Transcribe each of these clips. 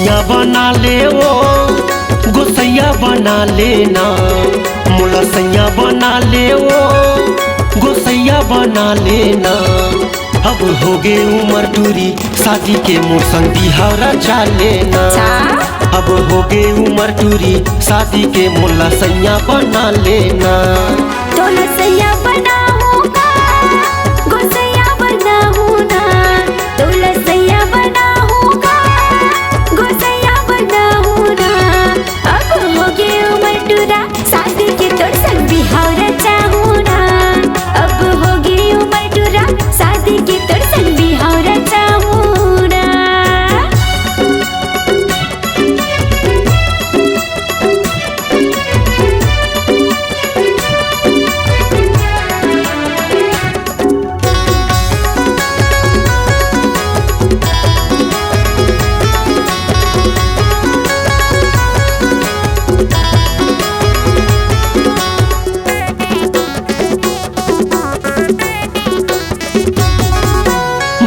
सैया बना ले वो गोसैया बना लेना, मोला सैया बना ले वो गोसैया बना लेना। अब हो गे उमर टूरी शादी के मोर संग बिहाव रचा लेना। अब हो गे उमर टूरी शादी के मोला सैया बना लेना। तोला सैया बनाऊंगा गोसैया बनाऊंगा, तोला सैया बनाऊंगा गोसैया बनाऊंगा। अब हो गे उमर टूरा शादी के तोर संग बिहाव रचाऊंगा। अब हो गे उमर टूरा शादी के तोर संग बिहाव रचाऊंगा।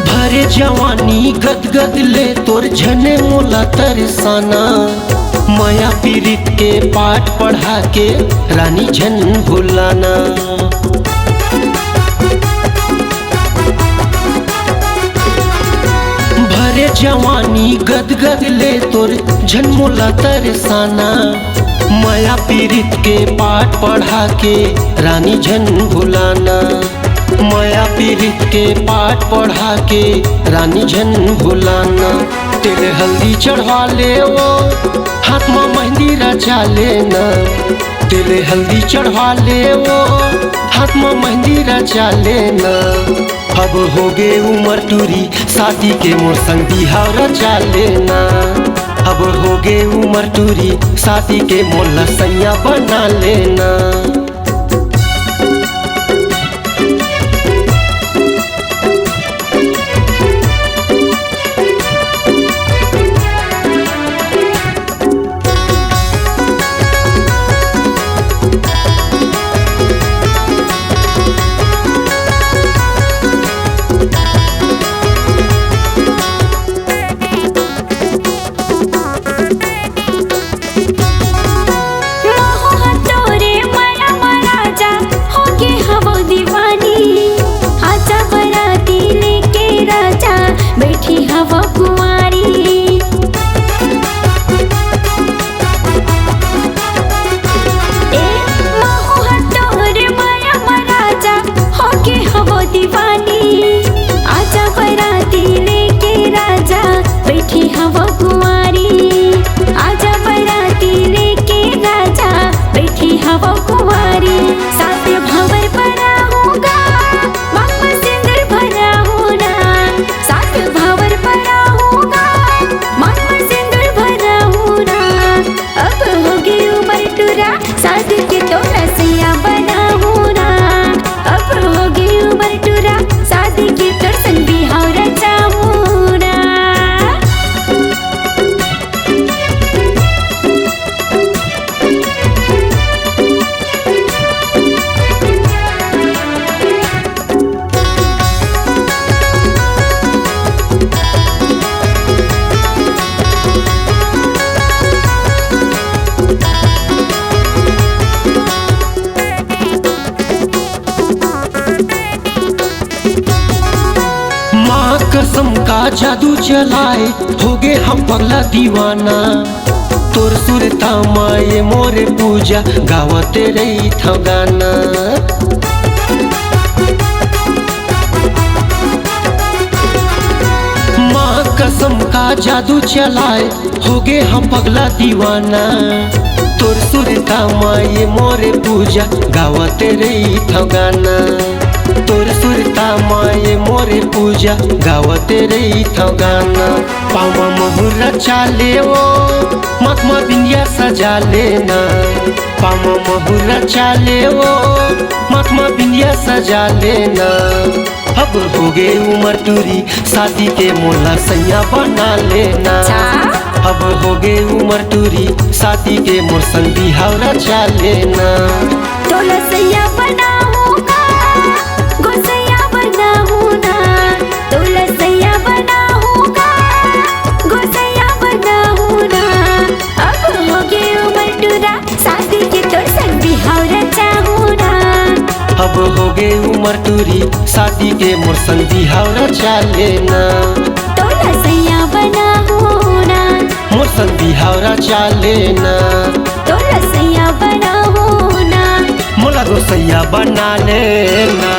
भरे जवानी गदगद ले तोर झने मोला तरसाना। माया पीरित के पाठ पढ़ा के रानी झन भुलाना। भरे जवानी गदगद ले तोर झन मोला तरसाना। माया पीरित के पाठ पढ़ा के रानी झन भुलाना। माया पीरित के पाठ पढ़ा के रानी झन भुलाना। तेरे हल्दी चढ़वा ले वो हाथ में मेहंदी रचा लेना। तेरे हल्दी चढ़वा ले वो हाथ में मेहंदी रचा लेना। अब हो गे उमर टूरी शादी के मोर संग बिहाव रचा लेना। अब हो गे उमर टूरी शादी के मोला सैया बना लेना। बैठी हवा कुंवारी ए महू हतोर माया महाराजा होके हवा दीवानी। आजा बराती लेके राजा बैठी हवा कुंवारी। आजा बराती लेके राजा बैठी हवा कुंवारी। साथ भंवर भरा होगा मामा सिंदूर भरा होना। साथ भंवर भरा होगा मामा सिंदूर भरा होना। अब हो गई उमर टूरा शादी के तोरा सैया बना होना। अब हो गई उमर टूरा शादी के तोर संग बिहाव रचा होना। माँ कसम का जादू चलाए हो गे हम पगला दीवाना। तोर सुरता माए मोरे पूजा गावते रही था गाना। माँ कसम का जादू चलाए हो गे हम पगला दीवाना। तोर सुरता माए मोरे पूजा गावते रही था गाना। तोर सुरता माए मोरे पूजा गावते रही था गाना। पामा मोहर रचा ले वो मखमा बिंदिया सजा लेना। पामा मोहर रचा ले वो मखमा बिंदिया सजा लेना। अब हो गे उमर टूरी शादी के मोला सैया बना लेना। अब हो गे उमर टूरी शादी के मोर संग बिहाव रचा लेना। तोला सैया बनाऊंगा गोसैया बनाऊंगा, तोला सैया बनाऊंगा गोसैया बनाऊंगा। कमर टूरी शादी के मोर संग बिहावरा चाले ना तोला सैया बना होना मोर संग बिहावरा चाले ना तोला सैया बना होना मोला गोसैया बना लेना।